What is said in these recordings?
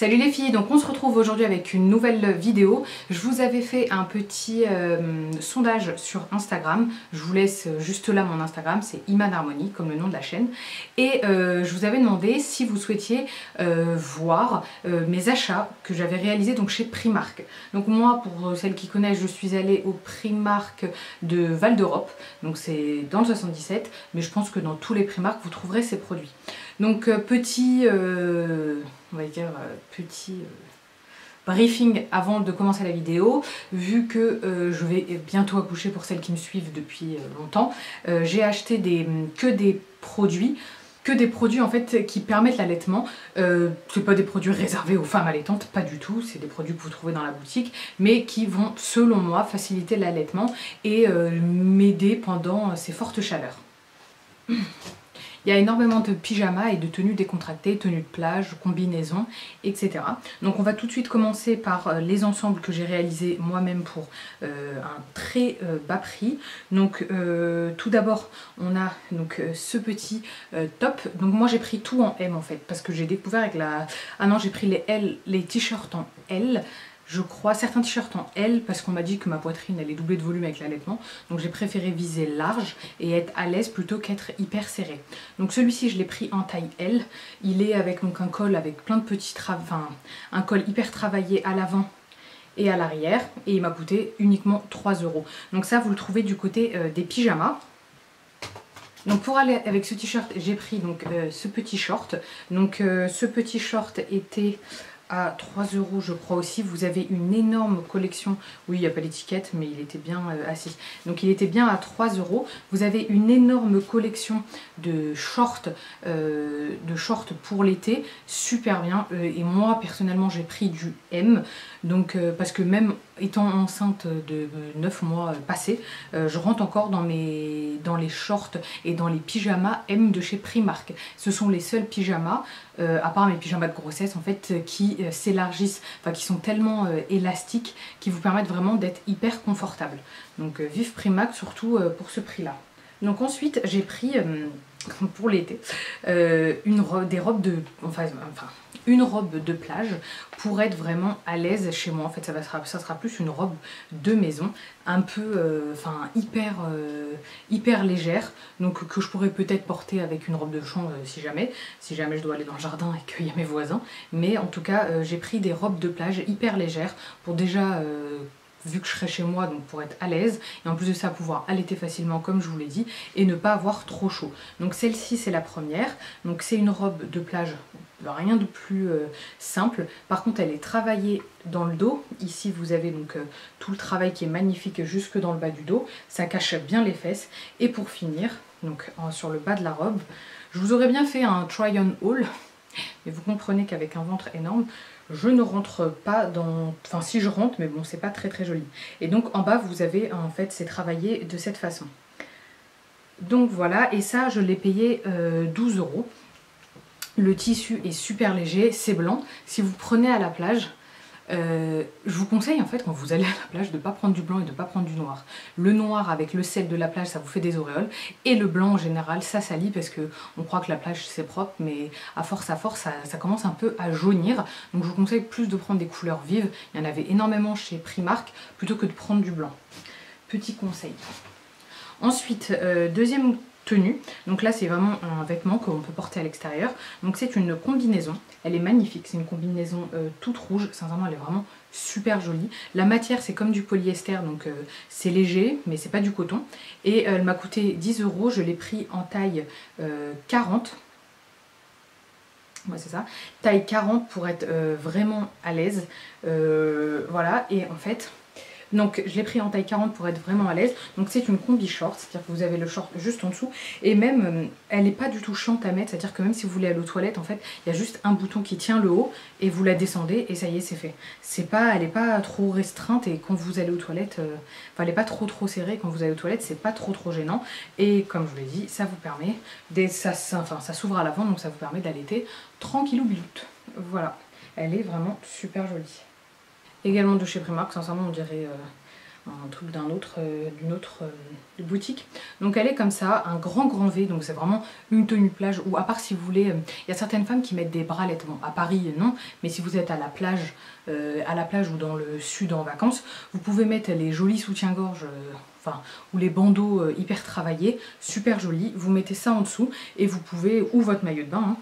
Salut les filles, donc on se retrouve aujourd'hui avec une nouvelle vidéo. Je vous avais fait un petit sondage sur Instagram. Je vous laisse juste là mon Instagram, c'est Iman Harmony comme le nom de la chaîne. Et je vous avais demandé si vous souhaitiez voir mes achats que j'avais réalisés donc chez Primark. Donc moi, pour celles qui connaissent, je suis allée au Primark de Val d'Europe. Donc c'est dans le 77, mais je pense que dans tous les Primark vous trouverez ces produits. Donc petit... on va dire petit briefing avant de commencer la vidéo. Vu que je vais bientôt accoucher pour celles qui me suivent depuis longtemps, j'ai acheté que des produits en fait qui permettent l'allaitement. C'est pas des produits réservés aux femmes allaitantes, pas du tout, c'est des produits que vous trouvez dans la boutique, mais qui vont selon moi faciliter l'allaitement et m'aider pendant ces fortes chaleurs. Il y a énormément de pyjamas et de tenues décontractées, tenues de plage, combinaisons, etc. Donc on va tout de suite commencer par les ensembles que j'ai réalisés moi-même pour un très bas prix. Donc tout d'abord on a donc ce petit top. Donc moi j'ai pris tout en M en fait, parce que j'ai découvert avec la... Ah non, j'ai pris les t-shirts en L. Je crois, certains t-shirts en L parce qu'on m'a dit que ma poitrine allait doubler de volume avec l'allaitement. Donc j'ai préféré viser large et être à l'aise plutôt qu'être hyper serré. Donc celui-ci je l'ai pris en taille L. Il est avec donc un col avec plein de petits un col hyper travaillé à l'avant et à l'arrière. Et il m'a coûté uniquement 3 €. Donc ça vous le trouvez du côté des pyjamas. Donc pour aller avec ce t-shirt j'ai pris donc ce petit short. Donc ce petit short était à 3 € je crois aussi. Vous avez une énorme collection, oui il n'y a pas l'étiquette mais il était bien assis, donc il était bien à 3 €. Vous avez une énorme collection de shorts pour l'été, super bien, et moi personnellement j'ai pris du M, donc parce que même étant enceinte de 9 mois passés, je rentre encore dans les shorts et dans les pyjamas M de chez Primark. Ce sont les seuls pyjamas, à part mes pyjamas de grossesse en fait, qui s'élargissent, enfin qui sont tellement élastiques, qui vous permettent vraiment d'être hyper confortable. Donc vive Primark, surtout pour ce prix là. Donc ensuite j'ai pris pour l'été une robe de plage pour être vraiment à l'aise chez moi. En fait ça sera plus une robe de maison, un peu hyper légère, donc que je pourrais peut-être porter avec une robe de chambre si jamais je dois aller dans le jardin et qu'il y a mes voisins. Mais en tout cas j'ai pris des robes de plage hyper légères pour déjà vu que je serai chez moi, donc pour être à l'aise, et en plus de ça pouvoir allaiter facilement comme je vous l'ai dit, et ne pas avoir trop chaud. Donc celle-ci c'est la première, donc c'est une robe de plage, rien de plus simple. Par contre elle est travaillée dans le dos, ici vous avez donc tout le travail qui est magnifique jusque dans le bas du dos, ça cache bien les fesses. Et pour finir, donc sur le bas de la robe, je vous aurais bien fait un try on haul, mais vous comprenez qu'avec un ventre énorme, je ne rentre pas dans... Enfin si je rentre, mais bon c'est pas très joli. Et donc en bas vous avez en fait c'est travaillé de cette façon. Donc voilà, et ça je l'ai payé 12 €. Le tissu est super léger, c'est blanc. Si vous prenez à la plage, je vous conseille en fait quand vous allez à la plage de ne pas prendre du blanc et de ne pas prendre du noir. Le noir avec le sel de la plage ça vous fait des auréoles, et le blanc en général ça salit parce que on croit que la plage c'est propre, mais à force ça commence un peu à jaunir. Donc je vous conseille plus de prendre des couleurs vives, il y en avait énormément chez Primark, plutôt que de prendre du blanc. Petit conseil. Ensuite deuxième tenue, donc là c'est vraiment un vêtement qu'on peut porter à l'extérieur. Donc c'est une combinaison, elle est magnifique, c'est une combinaison toute rouge, sincèrement elle est vraiment super jolie. La matière c'est comme du polyester, donc c'est léger mais c'est pas du coton, et elle m'a coûté 10 €. Je l'ai pris en taille 40. Ouais, c'est ça, taille 40 pour être vraiment à l'aise, voilà. Et en fait donc je l'ai pris en taille 40 pour être vraiment à l'aise. Donc c'est une combi short, c'est-à-dire que vous avez le short juste en dessous. Et même, elle n'est pas du tout chiante à mettre, c'est-à-dire que même si vous voulez aller aux toilettes, en fait, il y a juste un bouton qui tient le haut et vous la descendez et ça y est, c'est fait. Elle n'est pas trop restreinte, et quand vous allez aux toilettes, elle n'est pas trop serrée. Quand vous allez aux toilettes, c'est pas trop gênant. Et comme je vous l'ai dit, ça vous permet, ça s'ouvre à l'avant, donc ça vous permet d'allaiter tranquillou biloute. Voilà, elle est vraiment super jolie. Également de chez Primark, sincèrement on dirait un truc d'une autre boutique. Donc elle est comme ça, un grand V, donc c'est vraiment une tenue plage, ou à part si vous voulez, il y a certaines femmes qui mettent des bralettes, bon à Paris non, mais si vous êtes à la plage ou dans le sud en vacances, vous pouvez mettre les jolis soutiens-gorge, ou les bandeaux hyper travaillés, super jolis, vous mettez ça en dessous et vous pouvez, ou votre maillot de bain, hein,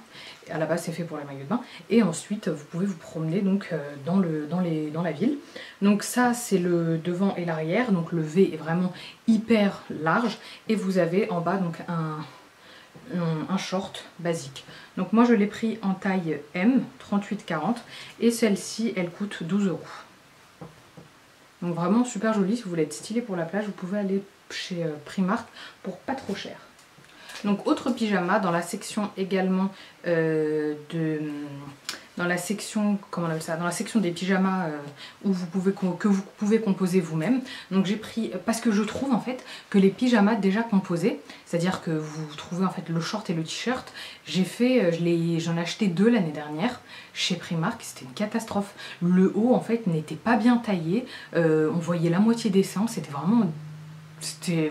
à la base c'est fait pour les maillots de bain, et ensuite vous pouvez vous promener donc dans la ville. Donc ça c'est le devant et l'arrière, donc le V est vraiment hyper large et vous avez en bas donc un short basique. Donc moi je l'ai pris en taille M, 38-40, et celle-ci elle coûte 12 €. Donc vraiment super jolie, si vous voulez être stylé pour la plage, vous pouvez aller chez Primark pour pas trop cher. Donc autre pyjama dans la section également dans la section, comment on appelle ça, dans la section des pyjamas que vous pouvez composer vous-même. Donc j'ai pris, parce que je trouve en fait que les pyjamas déjà composés, c'est-à-dire que vous trouvez en fait le short et le t-shirt, j'en ai acheté 2 l'année dernière chez Primark, c'était une catastrophe. Le haut en fait n'était pas bien taillé, on voyait la moitié des seins, c'était vraiment, c'est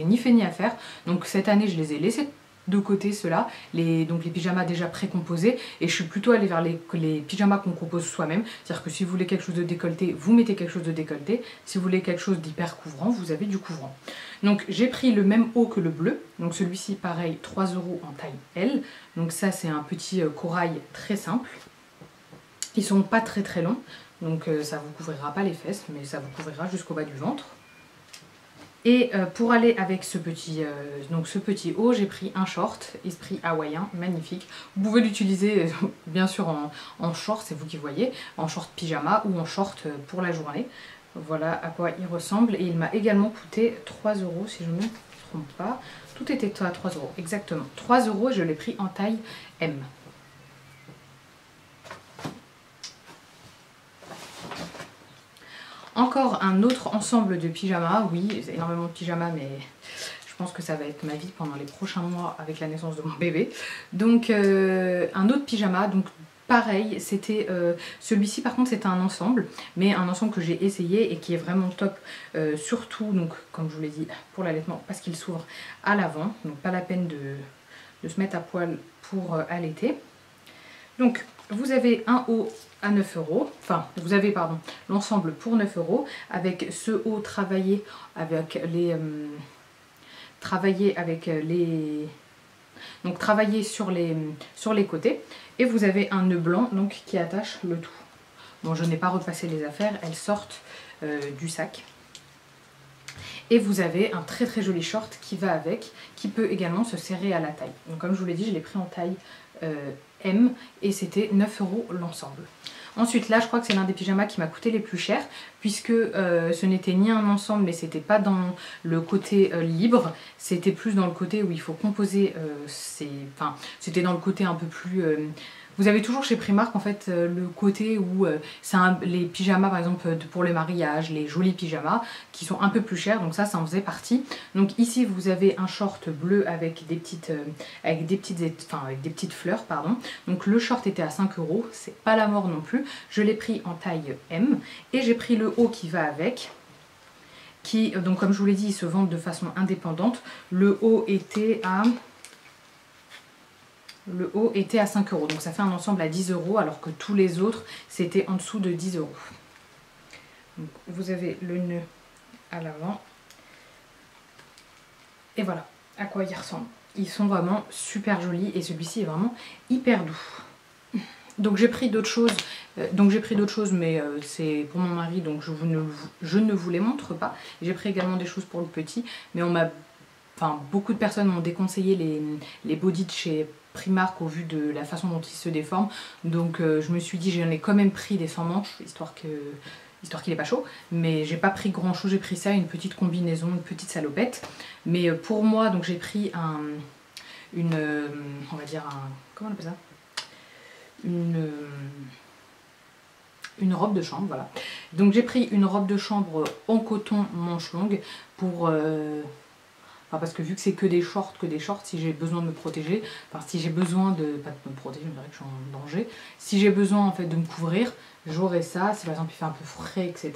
ni fait ni à faire. Donc cette année je les ai laissés de côté ceux-là, donc les pyjamas déjà précomposés, et je suis plutôt allée vers les pyjamas qu'on compose soi-même, c'est-à-dire que si vous voulez quelque chose de décolleté, vous mettez quelque chose de décolleté, si vous voulez quelque chose d'hyper couvrant, vous avez du couvrant. Donc j'ai pris le même haut que le bleu, donc celui-ci pareil 3 € en taille L, donc ça c'est un petit corail très simple, ils sont pas très longs, donc ça vous couvrira pas les fesses, mais ça vous couvrira jusqu'au bas du ventre. Et pour aller avec ce petit haut, j'ai pris un short esprit hawaïen, magnifique. Vous pouvez l'utiliser bien sûr en short, c'est vous qui voyez, en short pyjama ou en short pour la journée. Voilà à quoi il ressemble, et il m'a également coûté 3 € si je ne me trompe pas. Tout était à 3 €, exactement. 3 € et je l'ai pris en taille M. Encore un autre ensemble de pyjamas, oui, énormément de pyjamas, mais je pense que ça va être ma vie pendant les prochains mois avec la naissance de mon bébé. Donc un autre pyjama, donc pareil, c'était celui-ci par contre c'était un ensemble, mais un ensemble que j'ai essayé et qui est vraiment top, surtout donc comme je vous l'ai dit pour l'allaitement, parce qu'il s'ouvre à l'avant, donc pas la peine de se mettre à poil pour allaiter. Donc vous avez un haut à 9 €, enfin vous avez pardon l'ensemble pour 9 € avec ce haut travaillé avec donc travaillé sur les côtés, et vous avez un nœud blanc donc qui attache le tout. Bon, je n'ai pas repassé les affaires, elles sortent du sac. Et vous avez un très joli short qui va avec, qui peut également se serrer à la taille. Donc comme je vous l'ai dit, je l'ai pris en taille M et c'était 9 € l'ensemble. Ensuite là je crois que c'est l'un des pyjamas qui m'a coûté les plus chers, puisque ce n'était ni un ensemble, mais c'était pas dans le côté libre, c'était plus dans le côté où il faut composer, c'était dans le côté un peu plus... Vous avez toujours chez Primark en fait le côté où les pyjamas par exemple pour les mariages, les jolis pyjamas qui sont un peu plus chers, donc ça en faisait partie. Donc ici vous avez un short bleu avec des petites fleurs, pardon. Donc le short était à 5 €, c'est pas la mort non plus. Je l'ai pris en taille M et j'ai pris le haut qui va avec. Donc comme je vous l'ai dit, ils se vendent de façon indépendante. Le haut était à 5 €, donc ça fait un ensemble à 10 € alors que tous les autres c'était en dessous de 10 €. Donc vous avez le nœud à l'avant et voilà à quoi ils ressemblent. Ils sont vraiment super jolis et celui-ci est vraiment hyper doux. Donc j'ai pris d'autres choses, mais c'est pour mon mari, donc je ne vous les montre pas. J'ai pris également des choses pour le petit, mais beaucoup de personnes m'ont déconseillé les bodys de chez Primark au vu de la façon dont ils se déforment. Donc je me suis dit, j'en ai quand même pris des sans manches, histoire qu'il n'est pas chaud. Mais j'ai pas pris grand chose, j'ai pris ça, une petite combinaison, une petite salopette. Mais pour moi, donc j'ai pris on va dire comment on appelle ça, une robe de chambre, voilà. Donc j'ai pris une robe de chambre en coton manche longue pour Enfin, parce que vu que c'est que des shorts, si j'ai besoin de me protéger, enfin si j'ai besoin de, pas de me protéger, je me dirais que je suis en danger, si j'ai besoin en fait de me couvrir, j'aurai ça, si par exemple il fait un peu frais, etc.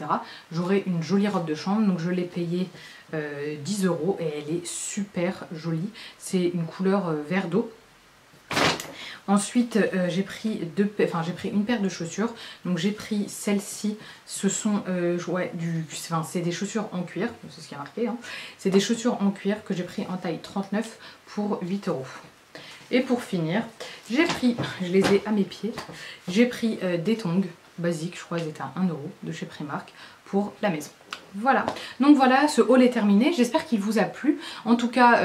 J'aurai une jolie robe de chambre, donc je l'ai payée 10 € et elle est super jolie. C'est une couleur vert d'eau. Ensuite, j'ai pris une paire de chaussures. Donc j'ai pris celle-ci. Ce sont c'est des chaussures en cuir. C'est ce qui a marqué. Hein. C'est des chaussures en cuir que j'ai pris en taille 39 pour 8 €. Et pour finir, j'ai pris, je les ai à mes pieds, j'ai pris des tongs basiques. Je crois qu'ils étaient à 1 € de chez Primark pour la maison. Voilà, donc voilà, ce haul est terminé, j'espère qu'il vous a plu. En tout cas,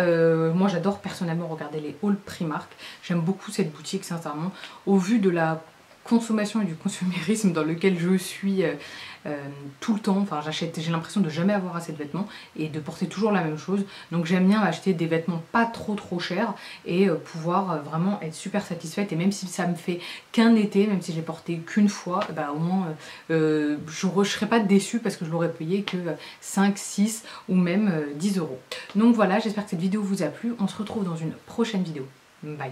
moi j'adore personnellement regarder les hauls Primark. J'aime beaucoup cette boutique sincèrement, au vu de la consommation et du consumérisme dans lequel je suis tout le temps. Enfin j'ai l'impression de jamais avoir assez de vêtements et de porter toujours la même chose. Donc j'aime bien acheter des vêtements pas trop chers et pouvoir vraiment être super satisfaite. Et même si ça me fait qu'un été, même si j'ai porté qu'une fois, bah, au moins je ne serais pas déçue parce que je l'aurais payé que 5, 6 ou même 10 €. Donc voilà, j'espère que cette vidéo vous a plu. On se retrouve dans une prochaine vidéo. Bye!